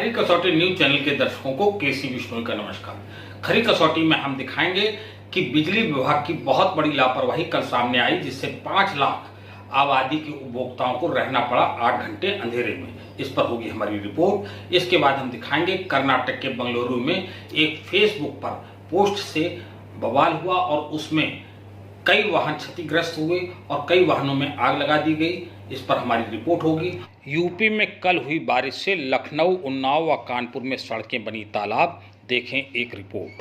खरी कसौटी news channel के दर्शकों को केसी बिश्नोई का नमस्कार। खरी कसौटी में हम दिखाएंगे कि बिजली विभाग की बहुत बड़ी लापरवाही कल सामने आई, जिससे 5 लाख आबादी के उपभोक्ताओं को रहना पड़ा 8 घंटे अंधेरे में। इस पर होगी हमारी रिपोर्ट। इसके बाद हम दिखाएंगे कर्नाटक के बंगलुरु में एक फेसबुक पर पोस्ट से बवाल हुआ और उसमें कई वाहन क्षतिग्रस्त हुए और कई वाहनों में आग लगा दी गई। इस पर हमारी रिपोर्ट होगी। यूपी में कल हुई बारिश से लखनऊ, उन्नाव व कानपुर में सड़कें बनी तालाब। देखें एक रिपोर्ट।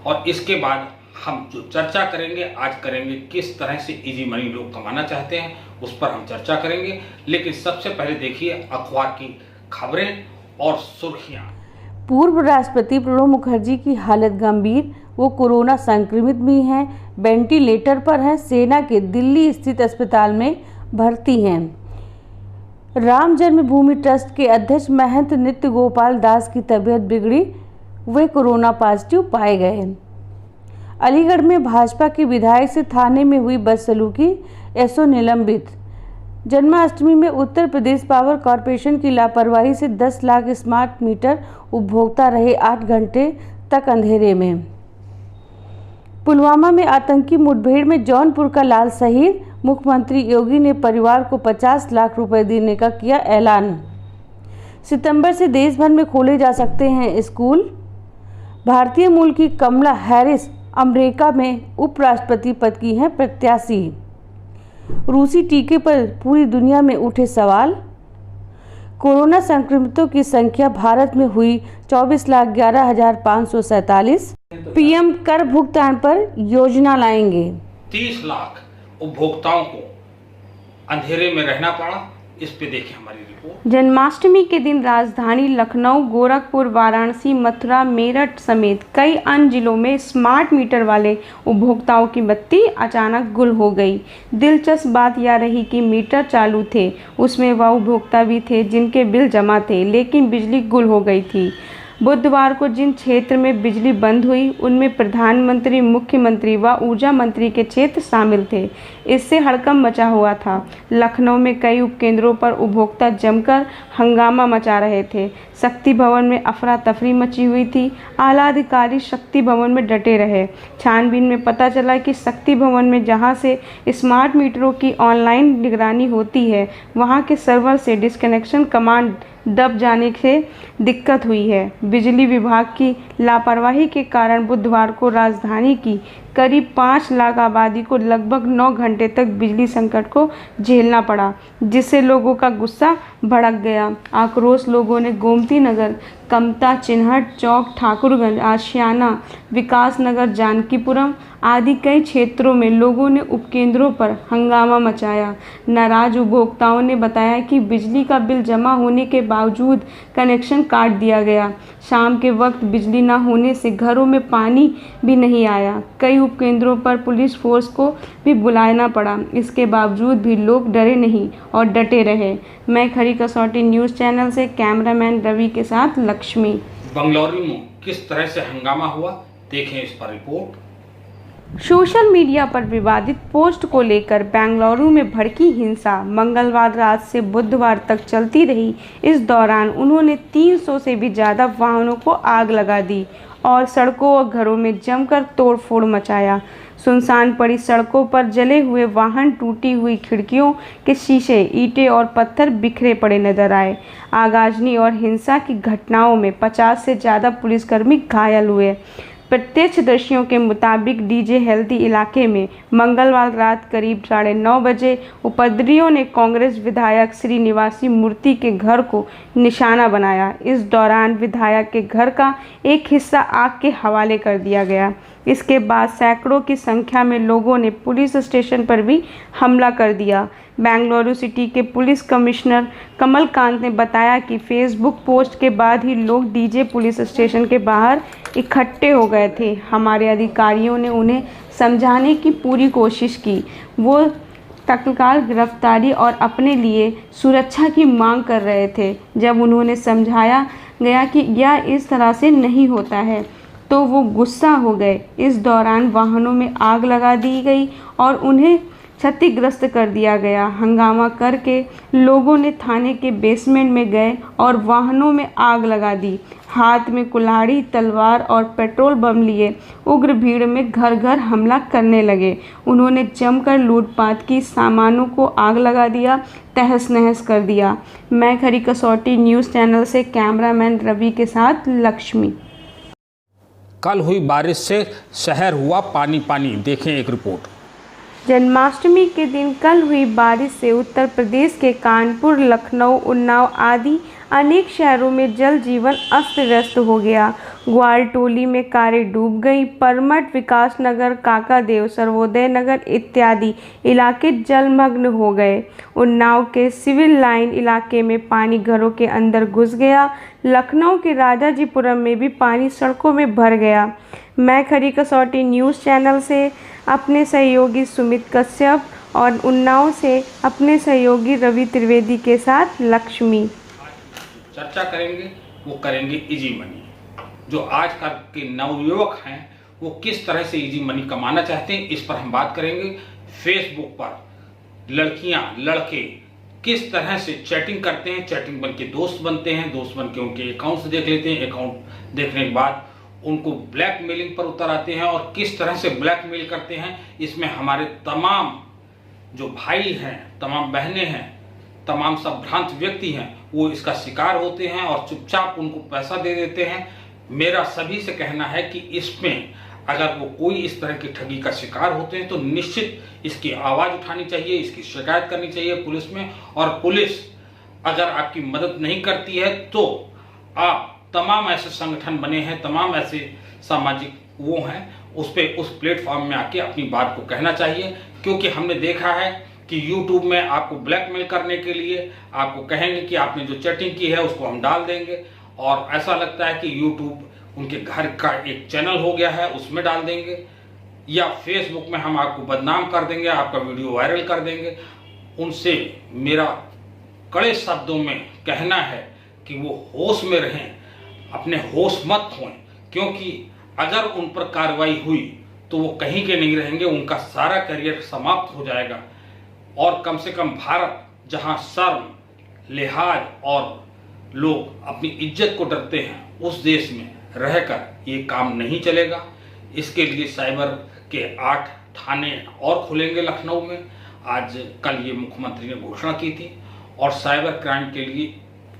और इसके बाद हम जो चर्चा करेंगे, आज करेंगे किस तरह से इजी मनी लोग कमाना चाहते हैं, उस पर हम चर्चा करेंगे। लेकिन सबसे पहले देखिए अखबार की खबरें और सुर्खियां। पूर्व राष्ट्रपति प्रणब मुखर्जी की हालत गंभीर, वो कोरोना संक्रमित भी हैं, वेंटिलेटर पर हैं, सेना के दिल्ली स्थित अस्पताल में भर्ती हैं। राम जन्मभूमि ट्रस्ट के अध्यक्ष महंत नित्य गोपाल दास की तबीयत बिगड़ी, वे कोरोना पॉजिटिव पाए गए। अलीगढ़ में भाजपा के विधायक से थाने में हुई बदसलूकी, एसओ निलंबित। जन्माष्टमी में उत्तर प्रदेश पावर कॉरपोरेशन की लापरवाही से 10 लाख स्मार्ट मीटर उपभोक्ता रहे 8 घंटे तक अंधेरे में। पुलवामा में आतंकी मुठभेड़ में जौनपुर का लाल शहीद, मुख्यमंत्री योगी ने परिवार को 50 लाख रुपए देने का किया ऐलान। सितंबर से देश भर में खोले जा सकते हैं स्कूल। भारतीय मूल की कमला हैरिस अमेरिका में उपराष्ट्रपति पद की हैं प्रत्याशी। रूसी टीके पर पूरी दुनिया में उठे सवाल। कोरोना संक्रमितों की संख्या भारत में हुई 24,11,547। पीएम कर भुगतान पर योजना लाएंगे। 30 लाख उपभोक्ताओं को अंधेरे में रहना पड़ा। इस पे देखिए हमारी रिपोर्ट। जन्माष्टमी के दिन राजधानी लखनऊ, गोरखपुर, वाराणसी, मथुरा, मेरठ समेत कई अन्य जिलों में स्मार्ट मीटर वाले उपभोक्ताओं की बत्ती अचानक गुल हो गई। दिलचस्प बात यह रही कि मीटर चालू थे, उसमें वह उपभोक्ता भी थे जिनके बिल जमा थे, लेकिन बिजली गुल हो गई थी। बुधवार को जिन क्षेत्र में बिजली बंद हुई उनमें प्रधानमंत्री, मुख्यमंत्री व ऊर्जा मंत्री के क्षेत्र शामिल थे। इससे हड़कंप मचा हुआ था। लखनऊ में कई उपकेंद्रों पर उपभोक्ता जमकर हंगामा मचा रहे थे। शक्ति भवन में अफरा तफरी मची हुई थी। आला अधिकारी शक्ति भवन में डटे रहे। छानबीन में पता चला कि शक्ति भवन में जहां से स्मार्ट मीटरों की ऑनलाइन निगरानी होती है, वहां के सर्वर से डिस्कनेक्शन कमांड दब जाने से दिक्कत हुई है। बिजली विभाग की लापरवाही के कारण बुधवार को राजधानी की करीब 5 लाख आबादी को लगभग 9 घंटे तक बिजली संकट को झेलना पड़ा, जिससे लोगों का गुस्सा भड़क गया। आक्रोश लोगों ने गोमती नगर, कमता, चिन्हट चौक, ठाकुरगंज, आशियाना, विकास नगर, जानकीपुरम आदि कई क्षेत्रों में लोगों ने उपकेंद्रों पर हंगामा मचाया। नाराज उपभोक्ताओं ने बताया कि बिजली का बिल जमा होने के बावजूद कनेक्शन काट दिया गया। शाम के वक्त बिजली न होने से घरों में पानी भी नहीं आया। कई उपकेंद्रों पर पुलिस फोर्स को भी बुलाना पड़ा। इसके बावजूद भी लोग डरे नहीं और डटे रहे। मैं खरी कसौटी न्यूज़ चैनल से कैमरामैन रवि के साथ लक्ष्मी। बंगलुरु में किस तरह से हंगामा हुआ, देखें इस पर रिपोर्ट। सोशल मीडिया पर विवादित पोस्ट को लेकर बेंगलुरु में भड़की हिंसा मंगलवार रात से बुधवार तक चलती रही। इस दौरान उन्होंने 300 से भी ज़्यादा वाहनों को आग लगा दी और सड़कों और घरों में जमकर तोड़फोड़ मचाया। सुनसान पड़ी सड़कों पर जले हुए वाहन, टूटी हुई खिड़कियों के शीशे, ईंटें और पत्थर बिखरे पड़े नजर आए। आगजनी और हिंसा की घटनाओं में 50 से ज़्यादा पुलिसकर्मी घायल हुए। प्रत्यक्षदर्शियों के मुताबिक डीजे हेल्दी इलाके में मंगलवार रात करीब 9:30 बजे उपद्रवियों ने कांग्रेस विधायक श्रीनिवासी मूर्ति के घर को निशाना बनाया। इस दौरान विधायक के घर का एक हिस्सा आग के हवाले कर दिया गया। इसके बाद सैकड़ों की संख्या में लोगों ने पुलिस स्टेशन पर भी हमला कर दिया। बेंगलुरु सिटी के पुलिस कमिश्नर कमलकांत ने बताया कि फेसबुक पोस्ट के बाद ही लोग डीजे पुलिस स्टेशन के बाहर इकट्ठे हो गए थे। हमारे अधिकारियों ने उन्हें समझाने की पूरी कोशिश की। वो तत्काल गिरफ्तारी और अपने लिए सुरक्षा की मांग कर रहे थे। जब उन्होंने समझाया गया कि यह इस तरह से नहीं होता है तो वो गुस्सा हो गए। इस दौरान वाहनों में आग लगा दी गई और उन्हें क्षतिग्रस्त कर दिया गया। हंगामा करके लोगों ने थाने के बेसमेंट में गए और वाहनों में आग लगा दी। हाथ में कुल्हाड़ी, तलवार और पेट्रोल बम लिए उग्र भीड़ में घर घर हमला करने लगे। उन्होंने जमकर लूटपाट की, सामानों को आग लगा दिया, तहस नहस कर दिया। मैं खरी कसौटी न्यूज़ चैनल से कैमरामैन रवि के साथ लक्ष्मी। कल हुई बारिश से शहर हुआ पानी पानी, देखें एक रिपोर्ट। जन्माष्टमी के दिन कल हुई बारिश से उत्तर प्रदेश के कानपुर, लखनऊ, उन्नाव आदि अनेक शहरों में जल जीवन अस्त व्यस्त हो गया। ग्वालटोली में कारें डूब गई। परमठ, विकास नगर, काकादेव, सर्वोदय नगर इत्यादि इलाके जलमग्न हो गए। उन्नाव के सिविल लाइन इलाके में पानी घरों के अंदर घुस गया। लखनऊ के राजाजीपुरम में भी पानी सड़कों में भर गया। मैं खरी कसौटी न्यूज़ चैनल से अपने सहयोगी सुमित कश्यप और उन्नाव से अपने सहयोगी रवि त्रिवेदी के साथ लक्ष्मी। चर्चा करेंगे, वो करेंगे इजी मनी। जो आजकल के नवयुवक हैं वो किस तरह से इजी मनी कमाना चाहते हैं, इस पर हम बात करेंगे। फेसबुक पर लड़कियां, लड़के किस तरह से चैटिंग करते हैं, चैटिंग बन के दोस्त बनते हैं, दोस्त बन के उनके अकाउंट्स देख लेते हैं, अकाउंट देखने के बाद उनको ब्लैकमेलिंग पर उतर आते हैं और किस तरह से ब्लैकमेल करते हैं। इसमें हमारे तमाम जो भाई हैं, तमाम बहनें हैं, तमाम सब भ्रांत व्यक्ति हैं, वो इसका शिकार होते हैं और चुपचाप उनको पैसा दे देते हैं। मेरा सभी से कहना है कि इसमें अगर वो कोई इस तरह की ठगी का शिकार होते हैं तो निश्चित इसकी आवाज़ उठानी चाहिए, इसकी शिकायत करनी चाहिए पुलिस में। और पुलिस अगर आपकी मदद नहीं करती है तो आप तमाम ऐसे संगठन बने हैं, तमाम ऐसे सामाजिक वो हैं, उस प्लेटफॉर्म में आके अपनी बात को कहना चाहिए। क्योंकि हमने देखा है कि YouTube में आपको ब्लैकमेल करने के लिए आपको कहेंगे कि आपने जो चैटिंग की है उसको हम डाल देंगे, और ऐसा लगता है कि YouTube उनके घर का एक चैनल हो गया है, उसमें डाल देंगे, या फेसबुक में हम आपको बदनाम कर देंगे, आपका वीडियो वायरल कर देंगे। उनसे मेरा कड़े शब्दों में कहना है कि वो होश में रहें, अपने होश मत खोएं, क्योंकि अगर उन पर कार्रवाई हुई तो वो कहीं के नहीं रहेंगे, उनका सारा करियर समाप्त हो जाएगा। और कम से कम भारत, जहां शर्म, लिहाज और लोग अपनी इज्जत को डरते हैं, उस देश में रहकर ये काम नहीं चलेगा। इसके लिए साइबर के 8 थाने और खुलेंगे लखनऊ में। आज कल ये मुख्यमंत्री ने घोषणा की थी, और साइबर क्राइम के लिए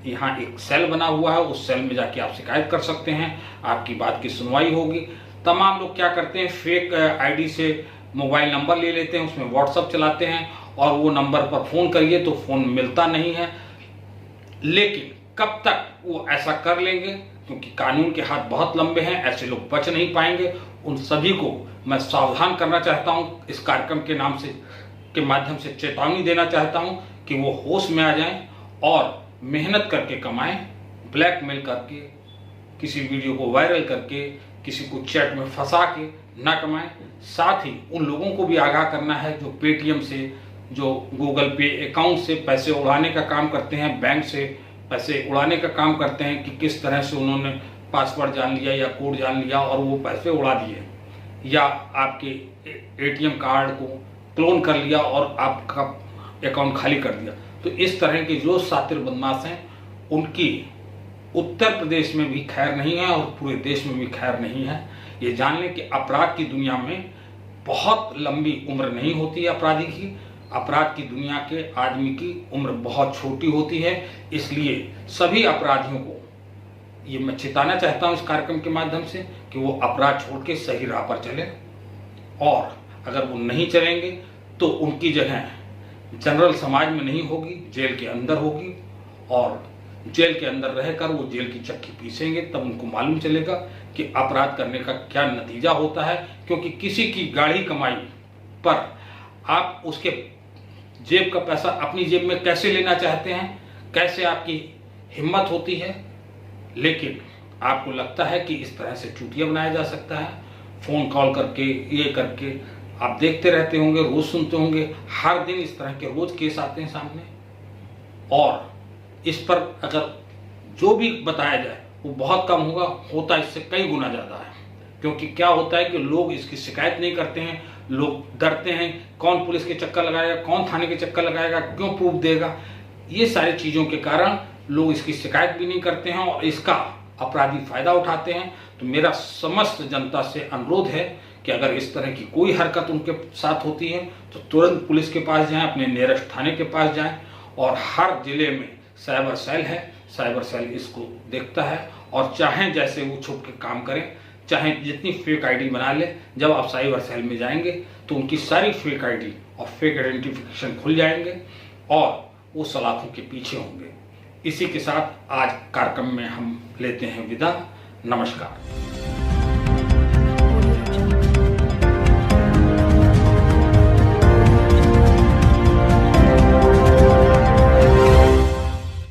यहाँ एक सेल बना हुआ है, उस सेल में जाके आप शिकायत कर सकते हैं, आपकी बात की सुनवाई होगी। तमाम लोग क्या करते हैं, फेक आईडी से मोबाइल नंबर ले लेते हैं, उसमें व्हाट्सएप चलाते हैं और वो नंबर पर फ़ोन करिए तो फ़ोन मिलता नहीं है। लेकिन कब तक वो ऐसा कर लेंगे, क्योंकि कानून के हाथ बहुत लंबे हैं, ऐसे लोग बच नहीं पाएंगे। उन सभी को मैं सावधान करना चाहता हूँ, इस कार्यक्रम के नाम से के माध्यम से चेतावनी देना चाहता हूँ कि वो होश में आ जाएं और मेहनत करके कमाएं, ब्लैकमेल करके, किसी वीडियो को वायरल करके, किसी को चैट में फंसा के ना कमाएं। साथ ही उन लोगों को भी आगाह करना है जो पेटीएम से, जो गूगल पे अकाउंट से पैसे उड़ाने का काम करते हैं, बैंक से पैसे उड़ाने का काम करते हैं, कि किस तरह से उन्होंने पासवर्ड जान लिया या कोड जान लिया और वो पैसे उड़ा दिए, या आपके एटीएम कार्ड को क्लोन कर लिया और आपका अकाउंट खाली कर दिया। तो इस तरह के जो शातिर बदमाश हैं उनकी उत्तर प्रदेश में भी खैर नहीं है और पूरे देश में भी खैर नहीं है। ये जान लें कि अपराध की दुनिया में बहुत लंबी उम्र नहीं होती है अपराधी की। अपराध की दुनिया के आदमी की उम्र बहुत छोटी होती है। इसलिए सभी अपराधियों को ये मैं चेताना चाहता हूँ इस कार्यक्रम के माध्यम से कि वो अपराध छोड़ के सही राह पर चले, और अगर वो नहीं चलेंगे तो उनकी जगह जनरल समाज में नहीं होगी, जेल के अंदर होगी, और जेल के अंदर रहकर वो जेल की चक्की पीसेंगे, तब उनको मालूम चलेगा कि अपराध करने का क्या नतीजा होता है। क्योंकि किसी की गाढ़ी कमाई पर आप उसके जेब का पैसा अपनी जेब में कैसे लेना चाहते हैं, कैसे आपकी हिम्मत होती है। लेकिन आपको लगता है कि इस तरह से चूतिया बनाया जा सकता है, फ़ोन कॉल करके, ये करके। आप देखते रहते होंगे, रोज़ सुनते होंगे, हर दिन इस तरह के रोज़ केस आते हैं सामने, और इस पर अगर जो भी बताया जाए वो बहुत कम होगा, होता इससे कई गुना ज़्यादा है। क्योंकि क्या होता है कि लोग इसकी शिकायत नहीं करते हैं, लोग डरते हैं, कौन पुलिस के चक्कर लगाएगा, कौन थाने के चक्कर लगाएगा, क्यों प्रूफ देगा। ये सारी चीज़ों के कारण लोग इसकी शिकायत भी नहीं करते हैं और इसका अपराधी फायदा उठाते हैं। तो मेरा समस्त जनता से अनुरोध है कि अगर इस तरह की कोई हरकत उनके साथ होती है तो तुरंत पुलिस के पास जाएं, अपने नियरेस्ट थाने के पास जाएं। और हर जिले में साइबर सेल है, साइबर सेल इसको देखता है और चाहे जैसे वो छुप के काम करें, चाहे जितनी फेक आईडी बना ले, जब आप साइबर सेल में जाएंगे तो उनकी सारी फेक आईडी और फेक आइडेंटिफिकेशन खुल जाएंगे और वो सलाखों के पीछे होंगे। इसी के साथ आज कार्यक्रम में हम लेते हैं विदा। नमस्कार।